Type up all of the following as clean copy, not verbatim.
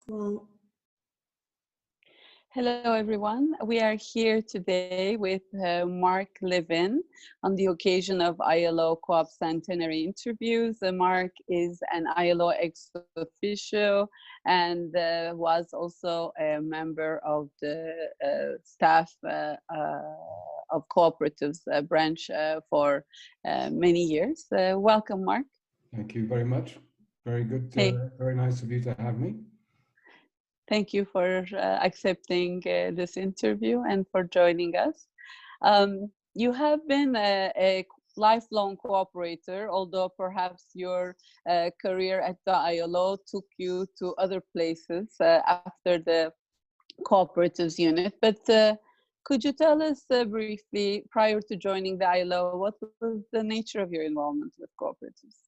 Well, Hello, everyone. We are here today with Mark Levin on the occasion of ILO COOP centenary interviews. Mark is an ILO ex officio and was also a member of the staff of cooperatives branch for many years. Welcome, Mark. Thank you very much. Very good. Hey. Very nice of you to have me. Thank you for accepting this interview and for joining us. You have been a lifelong cooperator, although perhaps your career at the ILO took you to other places after the cooperatives unit. But could you tell us briefly, prior to joining the ILO, what was the nature of your involvement with cooperatives?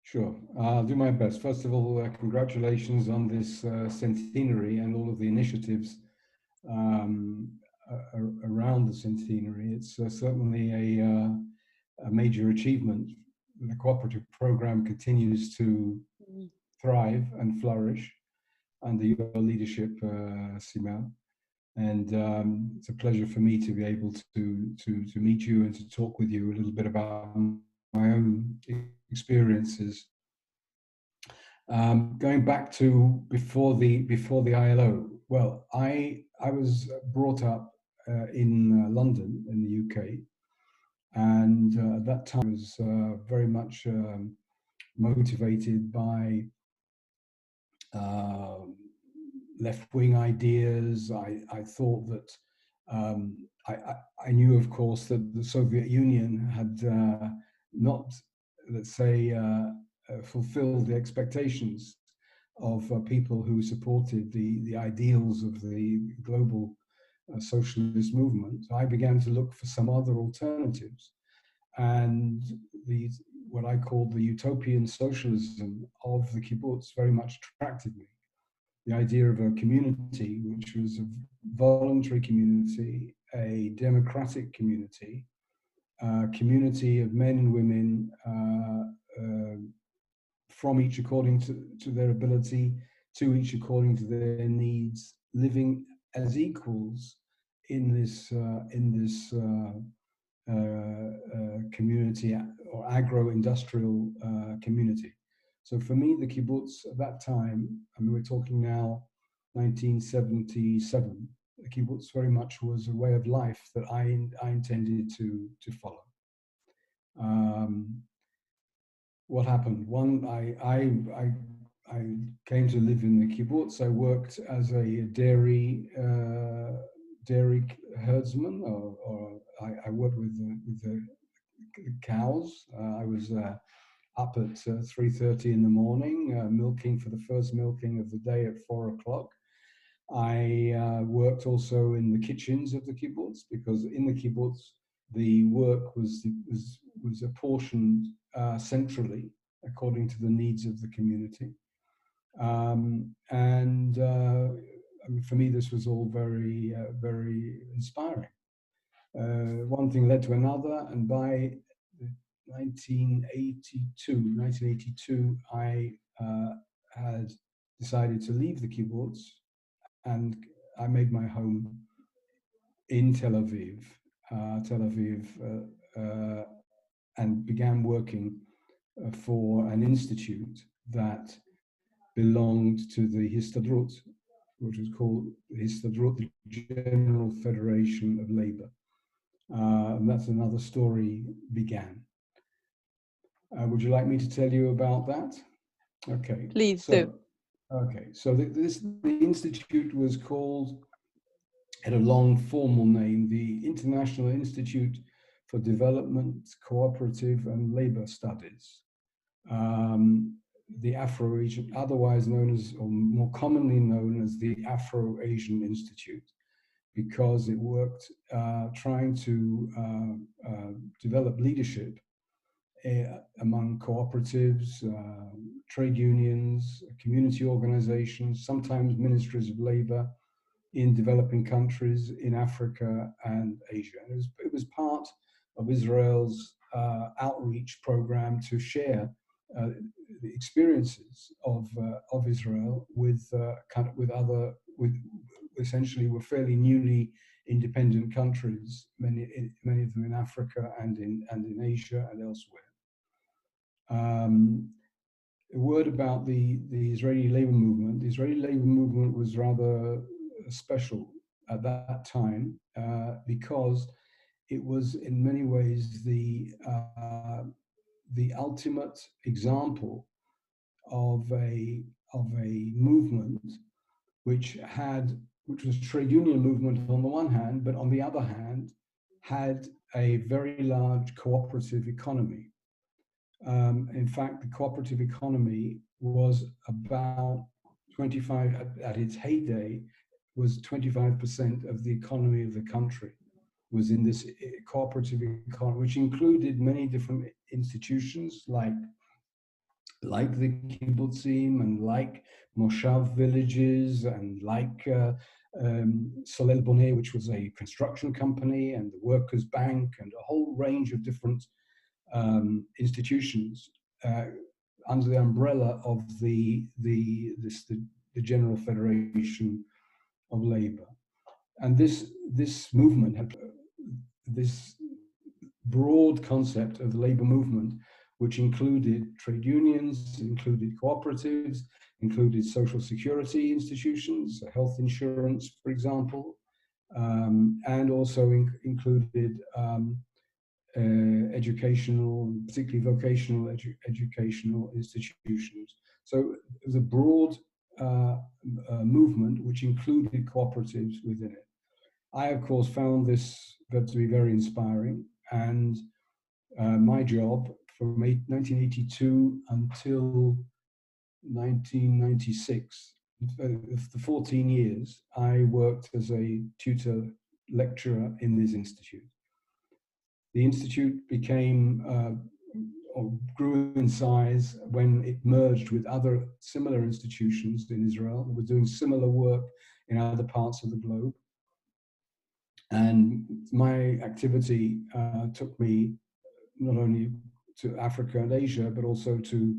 Sure, I'll do my best. First of all, congratulations on this centenary and all of the initiatives around the centenary. It's certainly a major achievement. The cooperative program continues to thrive and flourish under your leadership, Sima. And it's a pleasure for me to be able to meet you and to talk with you a little bit about my own experiences. Going back to before the ILO, well, I was brought up in London in the UK, and at that time I was very much motivated by left-wing ideas. I thought that I knew, of course, that the Soviet Union had not, let's say, fulfilled the expectations of people who supported the ideals of the global socialist movement. I began to look for some other alternatives, and what I called the utopian socialism of the kibbutz very much attracted me. The idea of a community which was a voluntary community, a democratic community, a community of men and women from each according to their ability, to each according to their needs, living as equals in this community or agro-industrial community. So for me, the kibbutz at that time, I mean, we're talking now 1977, the kibbutz very much was a way of life that I intended to follow. What happened? I came to live in the kibbutz. I worked as a dairy herdsman, or I worked with the cows. I was up at 3:30 in the morning, milking for the first milking of the day at 4 o'clock. I worked also in the kitchens of the kibbutz, because in the kibbutz the work was apportioned centrally according to the needs of the community. I mean, for me, this was all very, very inspiring. One thing led to another, and by 1982, I had decided to leave the kibbutz, and I made my home in Tel Aviv, and began working for an institute that belonged to the Histadrut, which was called the Histadrut, the General Federation of Labor. And that's another story began. Would you like me to tell you about that? Okay. Please do. Okay, so the institute was called, had a long formal name, the International Institute for Development, Cooperative and Labor Studies. The Afro-Asian, otherwise known as, or more commonly known as the Afro-Asian Institute, because it worked trying to develop leadership among cooperatives, trade unions, community organizations, sometimes ministries of labor in developing countries in Africa and Asia. And it was part of Israel's outreach program to share experiences of Israel with with essentially were fairly newly independent countries, many of them in Africa and in Asia and elsewhere. A word about the Israeli labor movement. The Israeli labor movement was rather special at that time because it was in many ways the ultimate example of a movement which was trade union movement on the one hand, but on the other hand had a very large cooperative economy. In fact, the cooperative economy was about 25 at its heyday, was 25% of the economy of the country was in this cooperative economy, which included many different institutions like the kibbutzim and like moshav villages and like Solel Boneh, which was a construction company, and the Workers' Bank, and a whole range of different institutions under the umbrella of the General Federation of Labor. And this movement had this broad concept of the labor movement, which included trade unions, included cooperatives, included social security institutions, health insurance, for example, and also included educational, particularly vocational educational institutions. So it was a broad movement which included cooperatives within it. I, of course, found this to be very inspiring, and my job from 1982 until 1996, the 14 years, I worked as a tutor lecturer in this institute. The institute became or grew in size when it merged with other similar institutions in Israel that were doing similar work in other parts of the globe. And my activity took me not only to Africa and Asia, but also to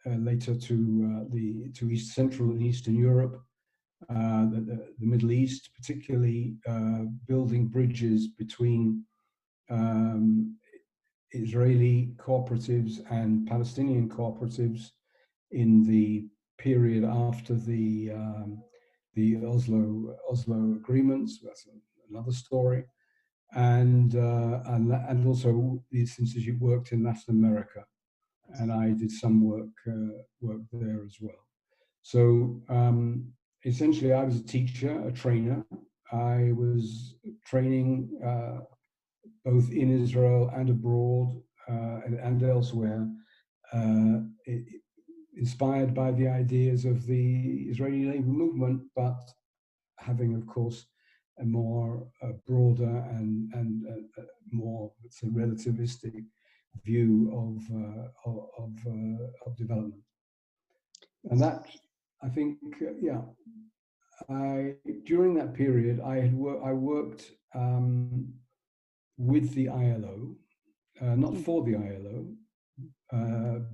later to East Central and Eastern Europe, the Middle East, particularly building bridges between Israeli cooperatives and Palestinian cooperatives in the period after the Oslo agreements. That's another story. And also this institute worked in Latin America, and I did some work there as well. So essentially, I was a teacher, a trainer. I was training both in Israel and abroad and elsewhere, inspired by the ideas of the Israeli labor movement, but having, of course, a more broader and more, let's say, relativistic view of development. And that, I think, during that period, I worked with the ILO, not for the ILO,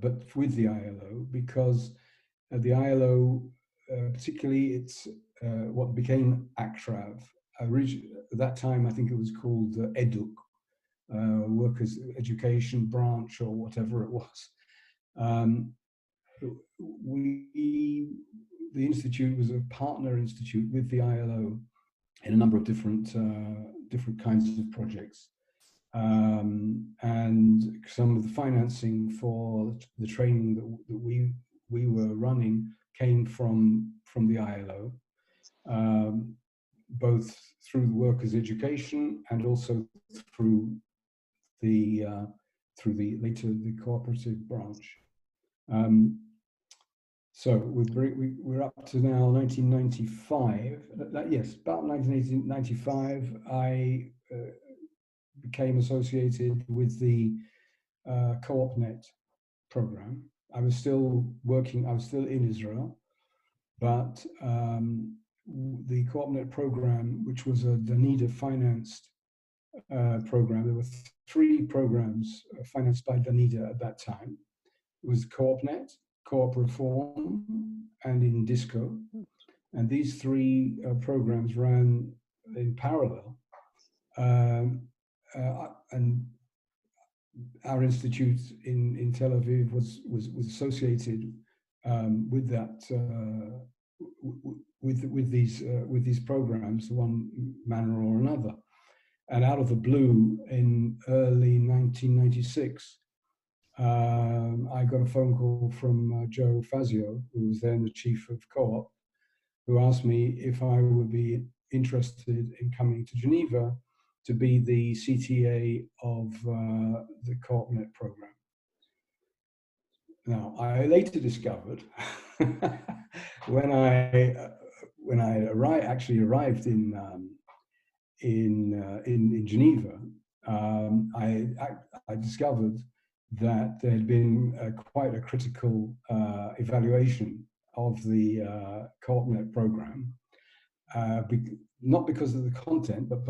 but with the ILO, because the ILO, particularly its what became ACTRAV, at that time I think it was called EDUC, Workers' Education Branch or whatever it was. The institute was a partner institute with the ILO in a number of different kinds of projects. And some of the financing for the training that we were running came from the ILO, both through the workers' education and also through the cooperative branch. So we're up to now 1995. Yes, about 1995, I became associated with the CoopNet program. I was still in Israel, but the CoopNet program, which was a Danida financed program, there were 3 programs financed by Danida at that time. was CoopNet, Co-op Reform, and in Disco. And these three programs ran in parallel. And our institute in Tel Aviv was associated with that with these programs, one manner or another. And out of the blue, in early 1996, I got a phone call from Joe Fazio, who was then the chief of Co-op, who asked me if I would be interested in coming to Geneva to be the CTA of the CoopNet program. Now, I later discovered when I actually arrived in Geneva, I discovered that there had been quite a critical evaluation of the CoopNet program, not because of the content, but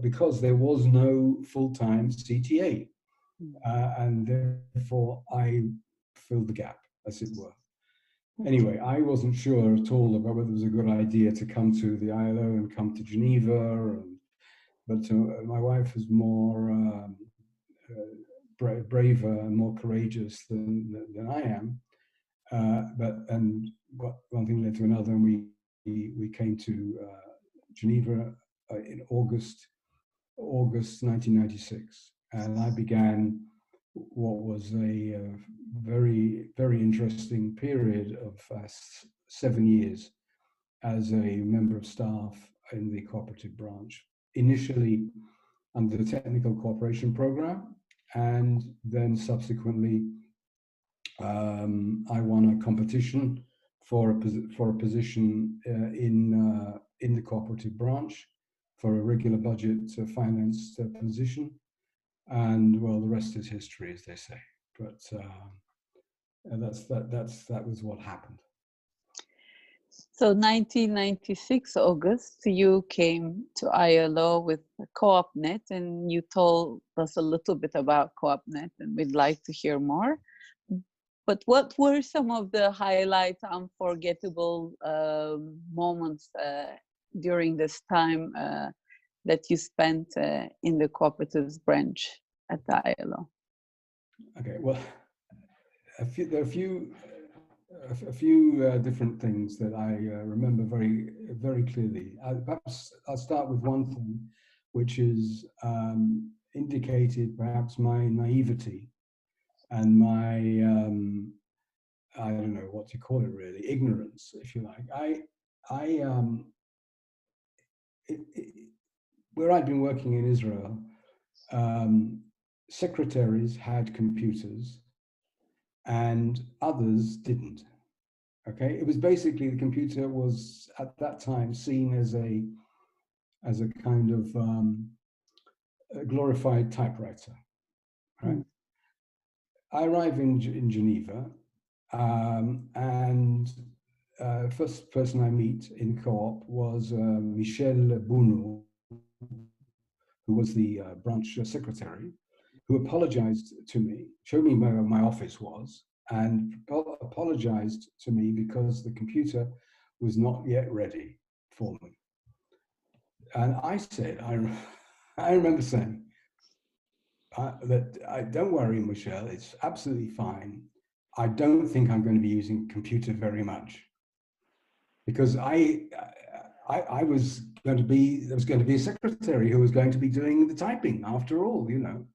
because there was no full-time CTA, and therefore I filled the gap, as it were. Anyway, I wasn't sure at all about whether it was a good idea to come to the ILO and come to Geneva, but my wife was more braver and more courageous than I am. And one thing led to another, and we came to Geneva in August 1996, and I began what was a very, very interesting period of 7 years as a member of staff in the cooperative branch. Initially under the technical cooperation program, and then subsequently I won a competition for a position in the cooperative branch for a regular budget finance position, and well, the rest is history, as they say. But that was what happened. So 1996 August, you came to ILO with CoopNet, and you told us a little bit about CoopNet, and we'd like to hear more. But what were some of the highlights, unforgettable moments during this time that you spent in the cooperatives branch at the ILO? Okay, well, there are a few different things that I remember very, very clearly. Perhaps I'll start with one thing, which is indicated perhaps my naivety and my, I don't know what to call it really, ignorance, if you like. Where I'd been working in Israel, secretaries had computers and others didn't. Okay, it was basically the computer was at that time seen as a kind of a glorified typewriter. Right. I arrived in Geneva, and first person I meet in Co-op was Michel Bounou, who was the branch secretary, who apologized to me, showed me where my office was, and apologized to me because the computer was not yet ready for me. And I said, I remember saying, don't worry, Michelle, it's absolutely fine. I don't think I'm going to be using computer very much, because I was going to be, there was going to be a secretary who was going to be doing the typing after all, you know.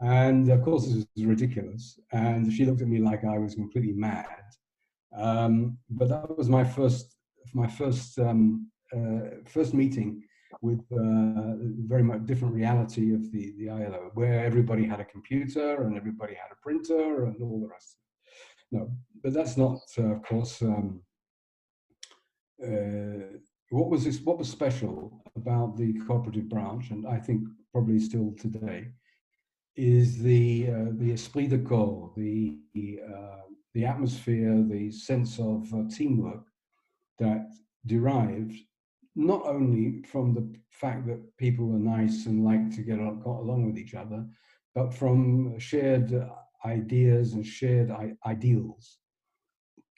And of course, this was ridiculous. And she looked at me like I was completely mad. But that was my first meeting with very much different reality of the ILO, where everybody had a computer and everybody had a printer and all the rest. No, but that's not, of course, what was special about the cooperative branch, and I think probably still today, is the esprit de corps, the atmosphere, the sense of teamwork that derived not only from the fact that people were nice and liked to got along with each other, but from shared ideas and shared ideals.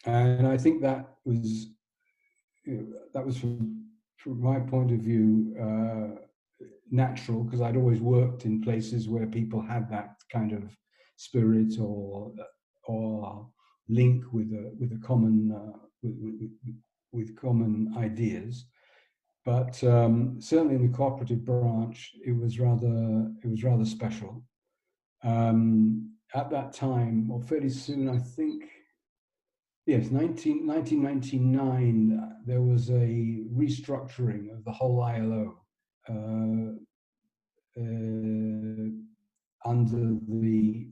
And I think that was, from my point of view, natural, because I'd always worked in places where people had that kind of spirit or link with a common with common ideas. But certainly in the cooperative branch, it was rather special. At that time, or fairly soon, I think, yes, 1999, there was a restructuring of the whole ILO under the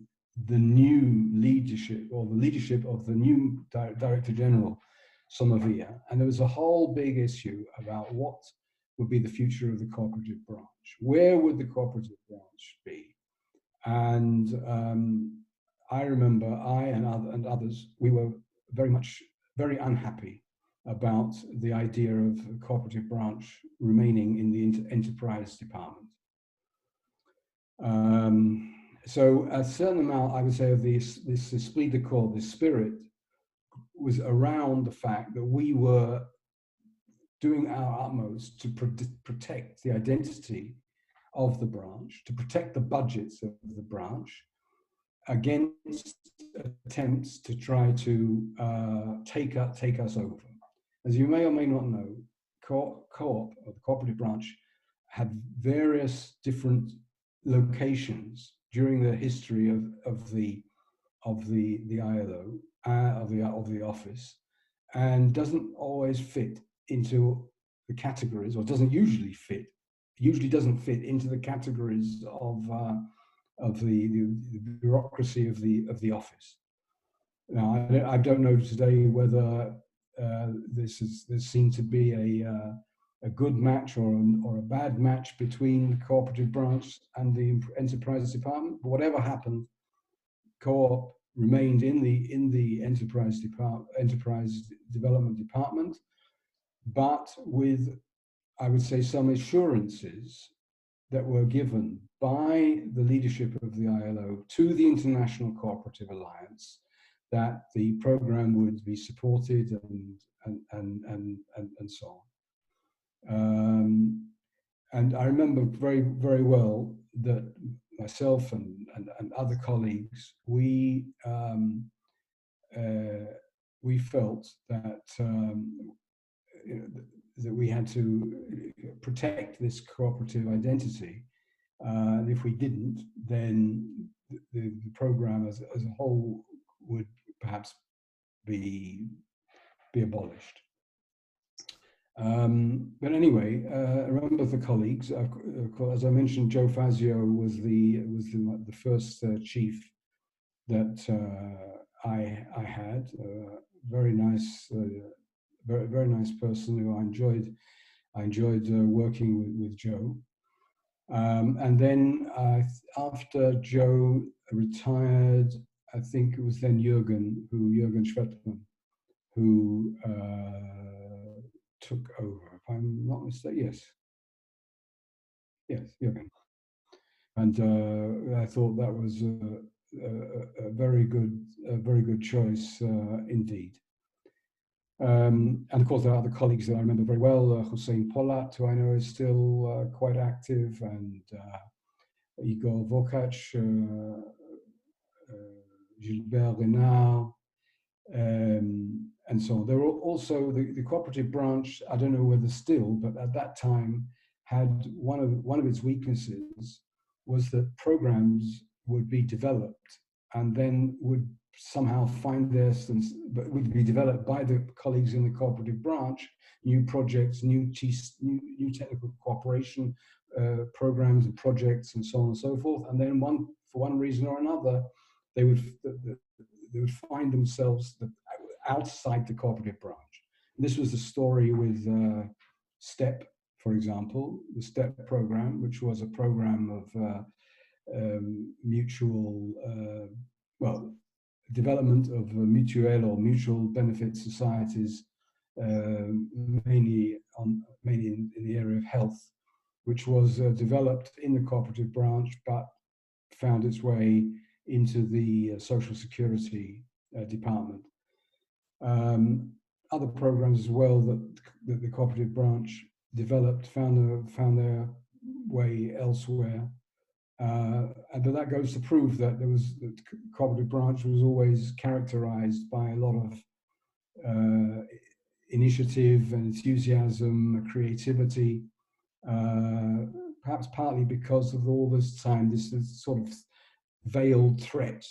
new leadership, or the leadership of the new Director General, Somavia. And there was a whole big issue about what would be the future of the cooperative branch. Where would the cooperative branch be? And I remember I and others, we were very unhappy about the idea of the cooperative branch remaining in the enterprise department. So a certain amount, I would say, of this esprit de corps, this spirit, was around the fact that we were doing our utmost to protect the identity of the branch, to protect the budgets of the branch against attempts to try to take us over. As you may or may not know, co-op, or the cooperative branch, had various different locations during the history of the ILO, of the office, and doesn't always fit into the categories, or usually doesn't fit into the categories of the bureaucracy of the office. Now, I don't know today whether there seemed to be a good match or a bad match between the cooperative branch and the enterprise department. But whatever happened, co-op remained in the enterprise development department, but with, I would say, some assurances that were given by the leadership of the ILO to the International Cooperative Alliance that the program would be supported and so on. And I remember very, very well that myself and other colleagues, we felt that that we had to protect this cooperative identity. And if we didn't, then the program as a whole would perhaps be abolished. But anyway, I remember the colleagues. As I mentioned, Joe Fazio was the first chief that I had. Very nice, very nice person who I enjoyed working with Joe. And then after Joe retired, I think it was then Jürgen Schwettmann, who took over, if I'm not mistaken. Yes, Jürgen. And I thought that was a very good choice indeed. And of course, there are other colleagues that I remember very well. Hussein Polat, who I know is still quite active, and Igor Vokac, Gilbert Renard, and so on. There were also the cooperative branch, I don't know whether still, but at that time had one of its weaknesses was that programs would be developed and then would somehow find but would be developed by the colleagues in the cooperative branch, new projects, new technical cooperation programs and projects and so on and so forth. And then for one reason or another, they would find themselves outside the cooperative branch. And this was the story with STEP, for example, the STEP program, which was a program of development of mutual benefit societies, mainly in the area of health, which was developed in the cooperative branch, but found its way into the Social Security department. Other programs as well that the cooperative branch developed found their way elsewhere. And that goes to prove that the cooperative branch was always characterized by a lot of initiative and enthusiasm, creativity, perhaps partly because of all this time, this sort of veiled threat.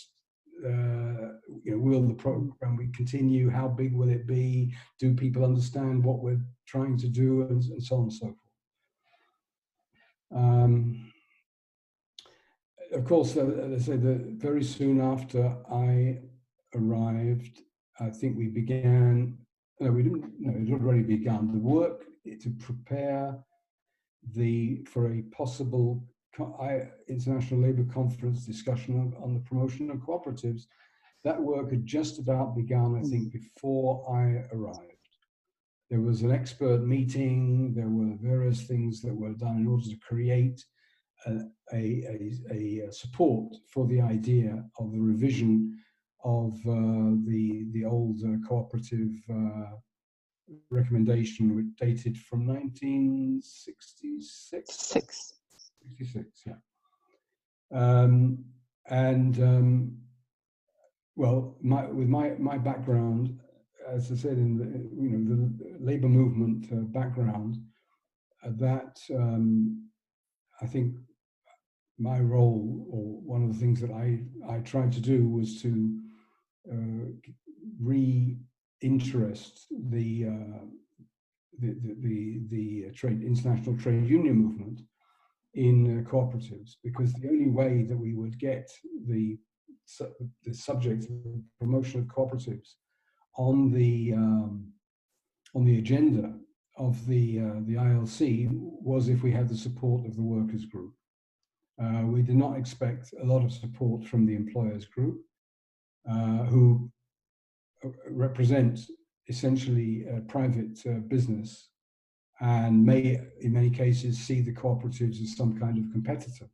Will the program we continue? How big will it be? Do people understand what we're trying to do? And so on and so forth. Of course, as I say, very soon after I arrived, I think we began. No, we didn't. No, it had already begun the work to prepare for a possible International Labour Conference discussion on the promotion of cooperatives. That work had just about begun, I think, before I arrived. There was an expert meeting. There were various things that were done in order to create a support for the idea of the revision of the old cooperative recommendation, which dated from 1966. 66, yeah. Well, with my background, as I said, in the labor movement background, that I think my role, or one of the things that I tried to do, was to re-interest the international trade union movement in cooperatives, because the only way that we would get the subject of promotion of cooperatives on the agenda of the ILC was if we had the support of the workers' group. We did not expect a lot of support from the employers' group, who represent essentially private business, and may, in many cases, see the cooperatives as some kind of competitor.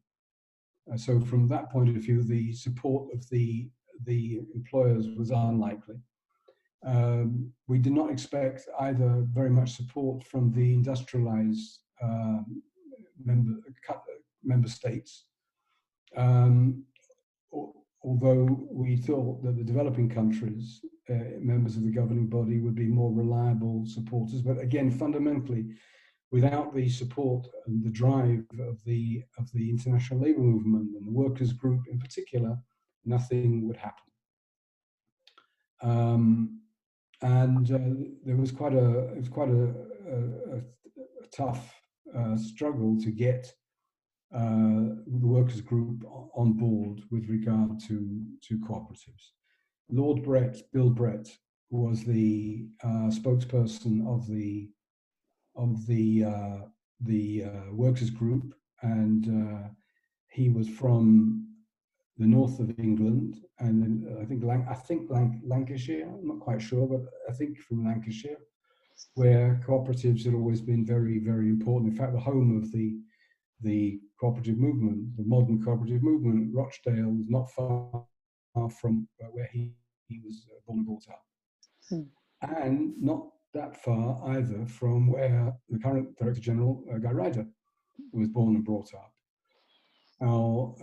So from that point of view, the support of the employers was unlikely. We did not expect either very much support from the industrialized member states, although we thought that the developing countries, members of the governing body, would be more reliable supporters. But again, fundamentally, without the support and the drive of the international labor movement and the workers' group in particular, nothing would happen. There was quite a tough struggle to get the workers' group on board with regard to cooperatives. Lord Brett, Bill Brett, was the spokesperson of the workers' group, and he was from the north of England, and then I think Lancashire. I'm not quite sure, but I think from Lancashire, where cooperatives had always been very, very important. In fact, the home of the cooperative movement, the modern cooperative movement, Rochdale, was not far from where he was born and brought up, and not that far either from where the current Director General, Guy Ryder, was born and brought up. Now,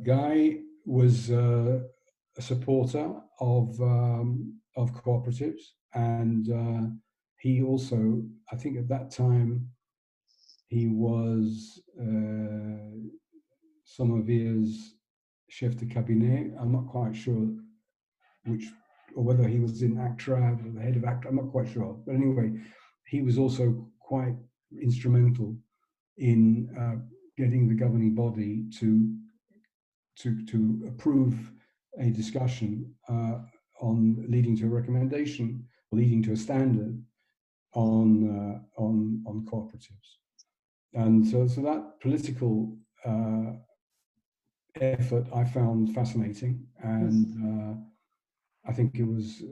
Guy was a supporter of cooperatives, and he also, I think at that time, he was Sommerville's chef de cabinet. I'm not quite sure or whether he was in ACTRAD or the head of ACTRAD, I'm not quite sure. But anyway, he was also quite instrumental in getting the governing body to approve a discussion on leading to a recommendation, leading to a standard on cooperatives. And so that political effort I found fascinating, and I think it was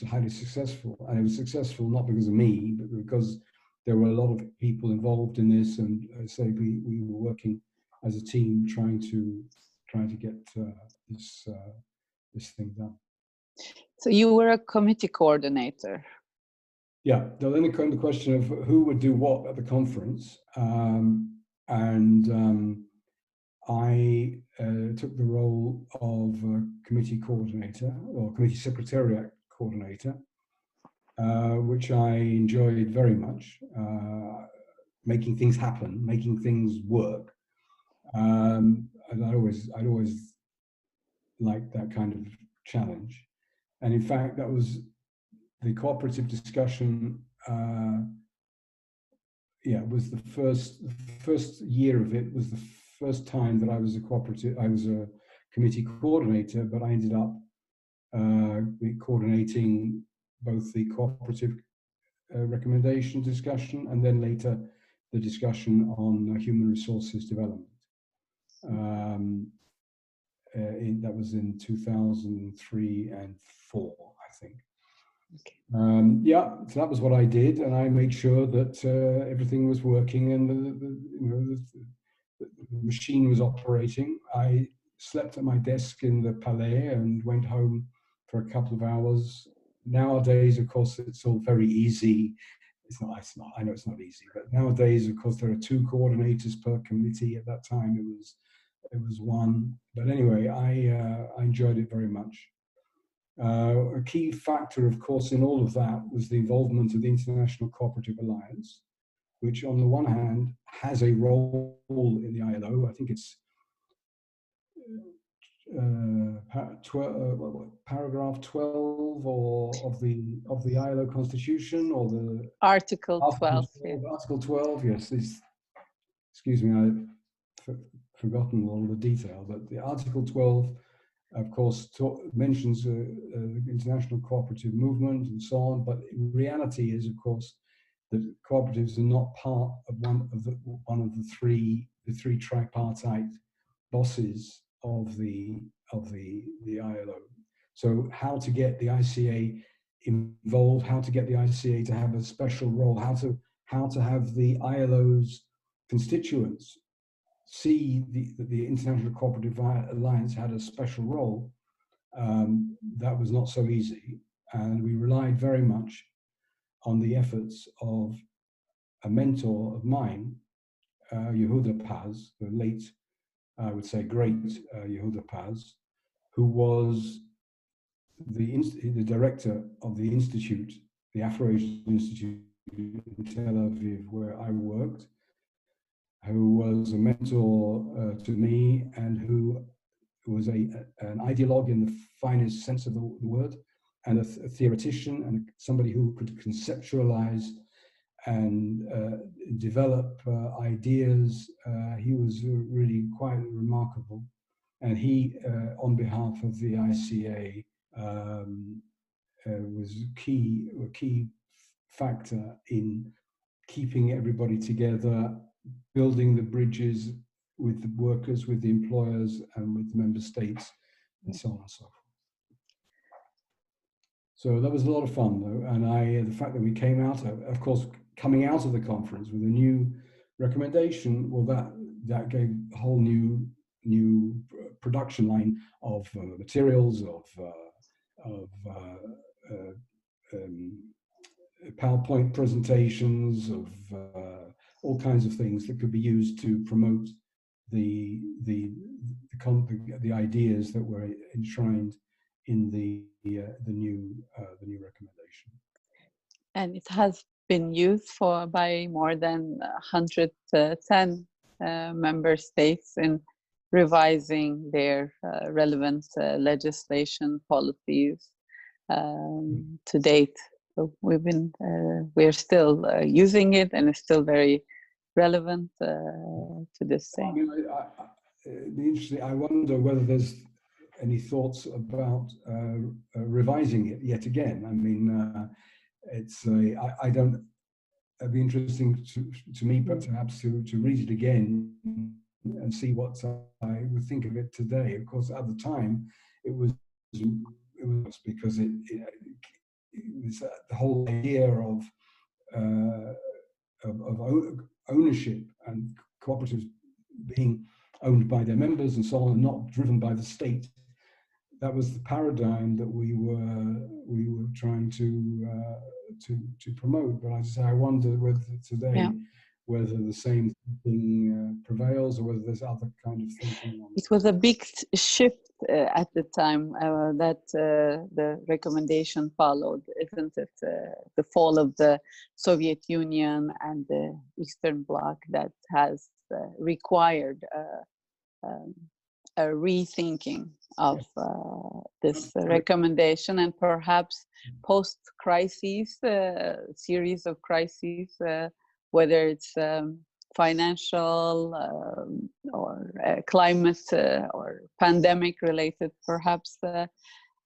highly successful. And it was successful not because of me, but because there were a lot of people involved in this, and say we were working as a team trying try to get this thing done. So you were a committee coordinator. Yeah, then it came the question of who would do what at the conference, I took the role of committee coordinator or committee secretariat coordinator, which I enjoyed very much, making things happen, making things work. And I'd always liked that kind of challenge. And in fact, that was the cooperative discussion. Was the first year of it was the first time that I was a committee coordinator, but I ended up coordinating both the cooperative recommendation discussion and then later the discussion on human resources development. That was in 2003 and 4, I think. Okay. So that was what I did, and I made sure that everything was working and the machine was operating. I slept at my desk in the Palais and went home for a couple of hours. Nowadays, of course, it's all very easy. It's not. I know it's not easy, but nowadays, of course, there are 2 coordinators per committee. At that time, it was 1. But anyway, I enjoyed it very much. A key factor, of course, in all of that was the involvement of the International Cooperative Alliance, which on the one hand has a role in the ILO. I think it's paragraph 12 of the ILO Constitution, or the Article 12. Article 12, yes. Excuse me, I've forgotten all the detail, but the Article 12, of course, mentions the international cooperative movement and so on. But in reality is, of course, that cooperatives are not part of one of the three tripartite bosses of the ILO. So how to get the ICA involved, how to get the ICA to have a special role, how to have the ILO's constituents see that the International Cooperative Alliance had a special role, that was not so easy. And we relied very much on the efforts of a mentor of mine, Yehuda Paz, the late, I would say great Yehuda Paz, who was the director of the institute, the Afro-Asian Institute in Tel Aviv, where I worked, who was a mentor to me and who was an ideologue in the finest sense of the word, and a theoretician, and somebody who could conceptualize and develop ideas. He was really quite remarkable. And he, on behalf of the ICA, was a key factor in keeping everybody together, building the bridges with the workers, with the employers, and with the member states, and so on and so forth. So that was a lot of fun, though, and the fact that we came out, of course, coming out of the conference with a new recommendation, well, that gave a whole new production line of materials, of PowerPoint presentations, of all kinds of things that could be used to promote the ideas that were enshrined in the new recommendation. And it has been used by more than 110 member states in revising their relevant legislation policies to date. So we're still using it, and it's still very relevant to this day. I wonder whether there's any thoughts about revising it yet again. I mean, I don't. It'd be interesting to me, but perhaps to read it again and see what I would think of it today. Of course, at the time, it was because it was the whole idea of ownership and cooperatives being owned by their members and so on, and not driven by the state. That was the paradigm that we were trying to promote. But as I say, I wonder whether today, whether the same thinking prevails, or whether there's other kind of thinking on it was a big shift at the time that the recommendation followed, isn't it? The fall of the Soviet Union and the Eastern Bloc that has required a rethinking of this recommendation, and perhaps post-crises, series of crises, whether it's financial or climate or pandemic related, perhaps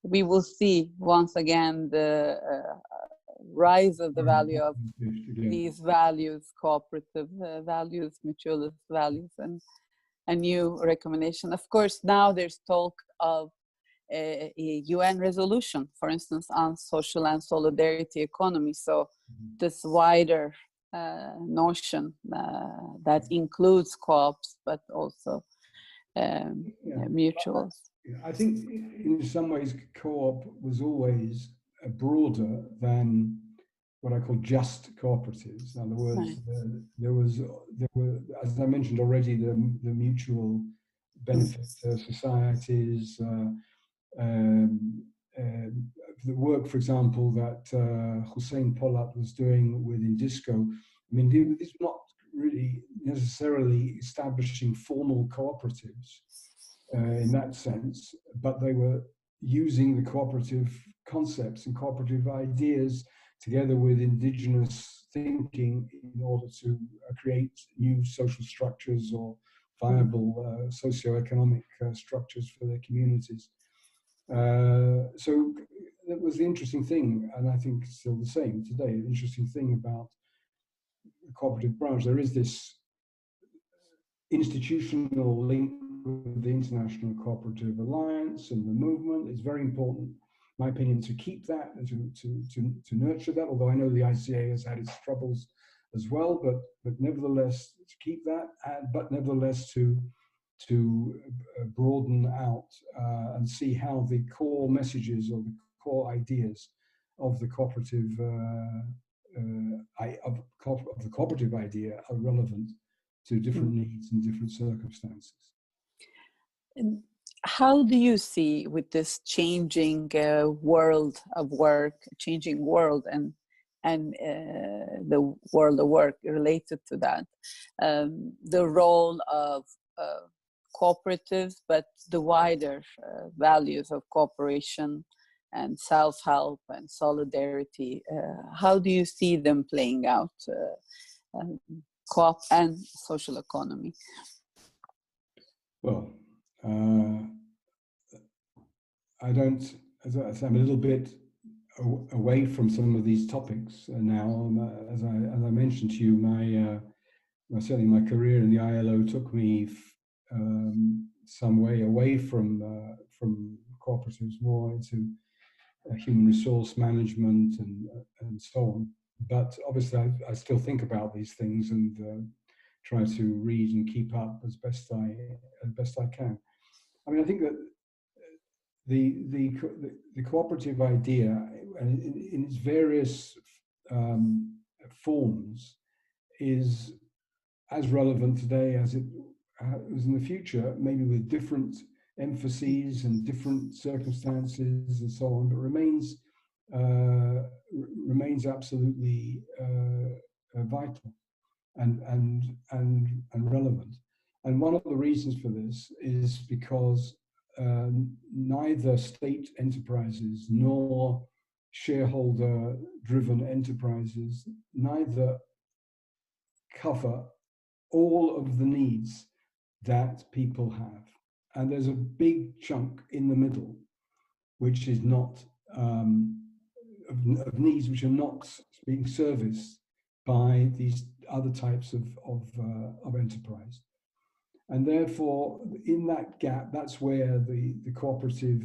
we will see once again the rise of the value of these values, cooperative values, mutualist values, and a new recommendation. Of course, now there's talk of a UN resolution, for instance, on social and solidarity economy. So this wider notion that includes co-ops, but also mutuals. I think in some ways co-op was always broader than what I call just cooperatives. In other words, there were, as I mentioned already, the mutual benefit societies, the work, for example, that Hussein Polat was doing with Indisco. I mean, it's not really necessarily establishing formal cooperatives in that sense, but they were using the cooperative concepts and cooperative ideas together with indigenous thinking in order to create new social structures or viable socio-economic structures for their communities. So that was the interesting thing, and I think it's still the same today. The interesting thing about the cooperative branch, there is this institutional link with the International Cooperative Alliance and the movement. It's very important, in my opinion, to keep that and to nurture that, although I know the ICA has had its troubles as well, but nevertheless to keep that, but nevertheless to broaden out and see how the core messages or the core ideas of the cooperative of the cooperative idea are relevant to different needs and different circumstances. And how do you see with this changing world of work, changing world and the world of work related to that, the role of cooperatives, but the wider values of cooperation and self-help and solidarity, how do you see them playing out, co-op and social economy? Well, I don't, I'm a little bit away from some of these topics now. As I mentioned to you, certainly my career in the ILO took me some way away from cooperatives, more into human resource management and so on. But obviously, I still think about these things and try to read and keep up as best I can. I mean, I think that the cooperative idea, in its various forms, is as relevant today as it was in the future, maybe with different emphases and different circumstances and so on, but remains absolutely vital and relevant. And one of the reasons for this is because neither state enterprises nor shareholder-driven enterprises neither cover all of the needs that people have. And there's a big chunk in the middle, which is not, of needs which are not being serviced by these other types of enterprise. And therefore, in that gap, that's where the cooperative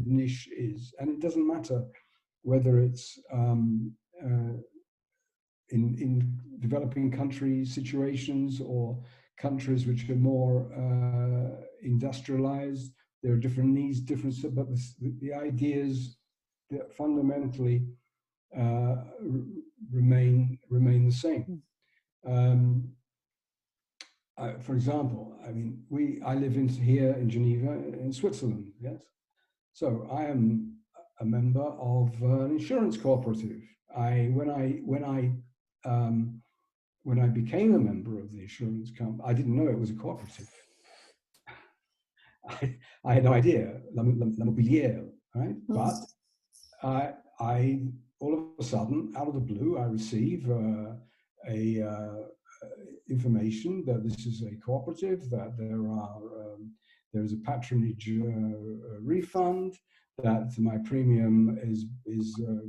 niche is. And it doesn't matter whether it's in developing country situations or countries which are more industrialized. There are different needs, but the ideas that fundamentally remain the same. For example, I mean, I live here in Geneva, in Switzerland. Yes, so I am a member of an insurance cooperative. When I became a member of the insurance company, I didn't know it was a cooperative. I had no idea, l'immobilier, right? But I all of a sudden, out of the blue, I receive information that this is a cooperative, that there is a patronage refund, that my premium is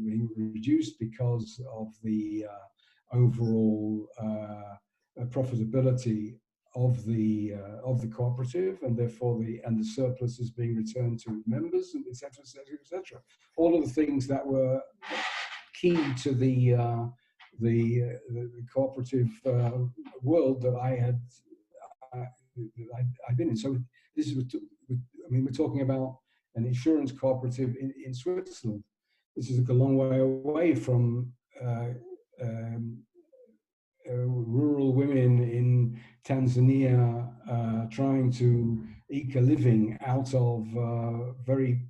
being reduced because of the overall profitability of the cooperative, and therefore the surplus is being returned to members, and etc., etc., etc. All of the things that were key to the cooperative world that I've been in. So this is, I mean, we're talking about an insurance cooperative in Switzerland. This is a long way away from rural women in Tanzania trying to eke a living out of very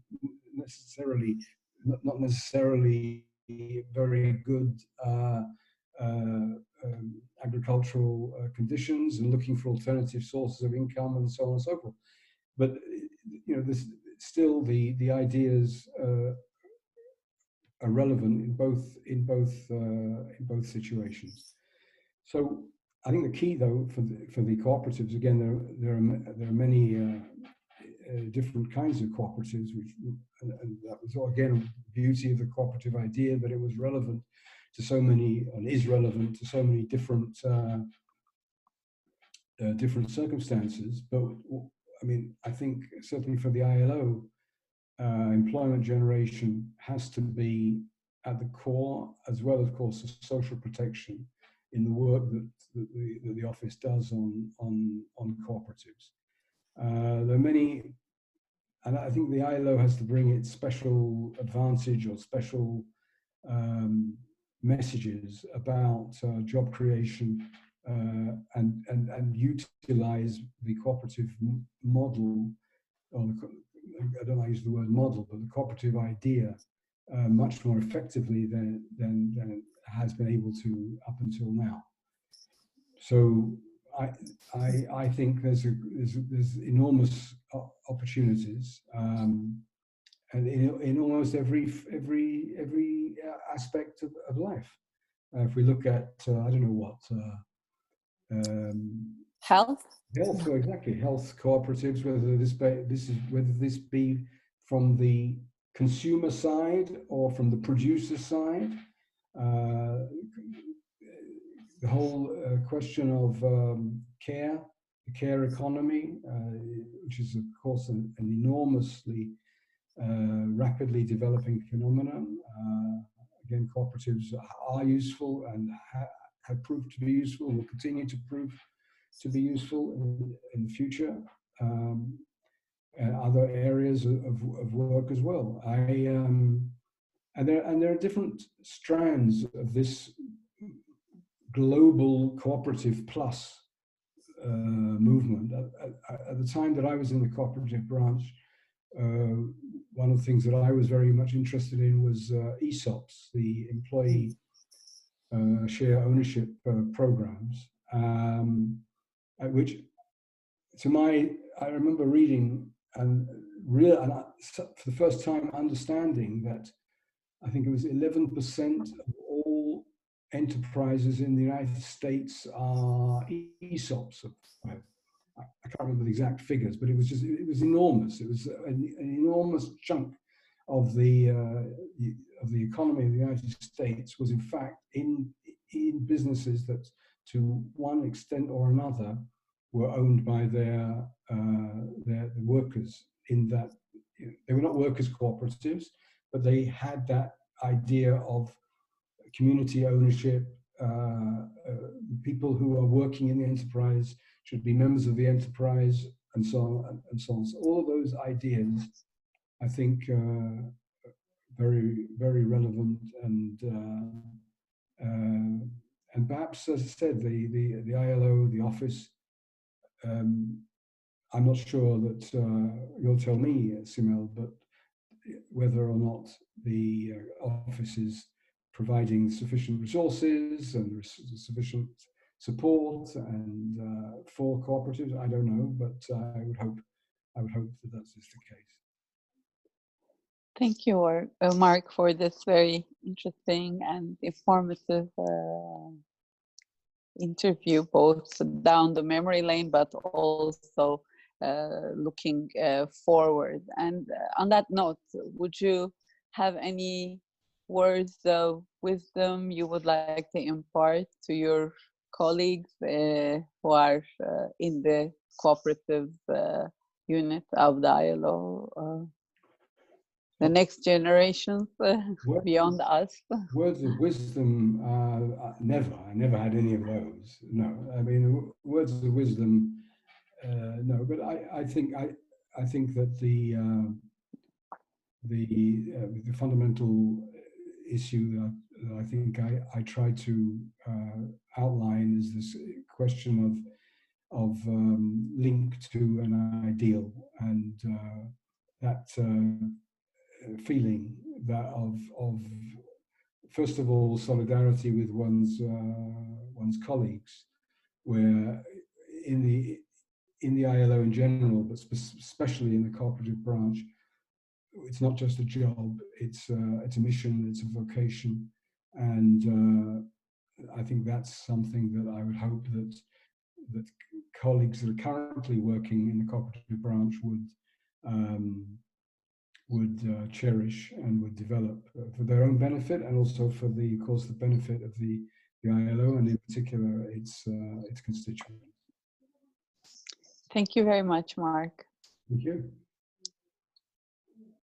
necessarily, not necessarily very good agricultural conditions, and looking for alternative sources of income and so on and so forth. But you know, still the ideas are relevant in both situations. So I think the key, though, for the cooperatives, again, there are many different kinds of cooperatives, and that was again the beauty of the cooperative idea, that it was relevant to so many, and is relevant to so many different circumstances. But I mean, I think certainly for the ILO, employment generation has to be at the core, as well as, of course, the social protection in the work that the office does on cooperatives. There are many, and I think the ILO has to bring its special advantage or special messages about job creation and utilize the cooperative model, or I don't like to use the word model, but the cooperative idea much more effectively than it has been able to up until now. So I think there's enormous opportunities, and in almost every aspect of life. If we look at I don't know what health. Health, exactly. Health cooperatives, whether this be from the consumer side or from the producer side. The whole question of care, the care economy, which is, of course, an enormously rapidly developing phenomenon. Again, cooperatives are useful and have proved to be useful, and will continue to prove to be useful in the future, and other areas of work as well. And there are different strands of this global cooperative plus movement. At the time that I was in the cooperative branch, one of the things that I was very much interested in was ESOPs, the employee share ownership programs, which, I remember reading and for the first time understanding that I think it was 11% of all enterprises in the United States are ESOPs. I can't remember the exact figures, but it was enormous. It was an enormous chunk of the economy of the United States was in fact in businesses that, to one extent or another, were owned by their workers. In that they were not workers' cooperatives, but they had that idea of community ownership, people who are working in the enterprise should be members of the enterprise, and so on and so on. So all of those ideas, I think, very, very relevant, and perhaps, as I said, the ILO, the office. I'm not sure that you'll tell me, Simel, but whether or not the office is providing sufficient resources and sufficient support and for cooperatives, I don't know, but I would hope that that is the case. Thank you, Mark, for this very interesting and informative interview, both down the memory lane, but also looking forward. And on that note, would you have any words of wisdom you would like to impart to your colleagues who are in the cooperative unit of the ILO? The next generations beyond us. Words of wisdom, never. I never had any of those. No, I mean, words of wisdom, no. But I think that the fundamental issue that I think I try to outline is this question of link to an ideal, and that feeling that of first of all solidarity with one's colleagues, where in the ILO in general, but especially in the cooperative branch, it's not just a job; it's a mission, it's a vocation, and I think that's something that I would hope that colleagues that are currently working in the cooperative branch would cherish and would develop for their own benefit, and also for the, of course, the benefit of the ILO, and in particular its constituents. Thank you very much, Mark. Thank you.